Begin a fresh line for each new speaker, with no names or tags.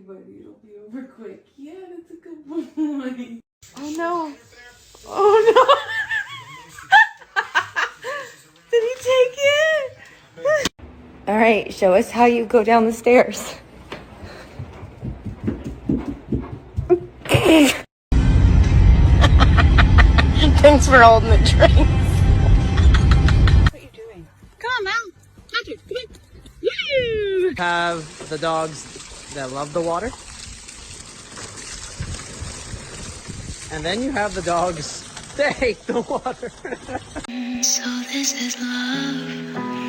buddy. It'll be over quick. Yeah, that's a good boy.
Oh no. Oh no. Did he take it? All right, show us how you go down the stairs. Thanks for holding the drinks. What are you doing?
Come on, Mom. Touch it. Come on. Yay!
Have the dogs that love the water. And then you have the dogs that hate the water.
So this is love.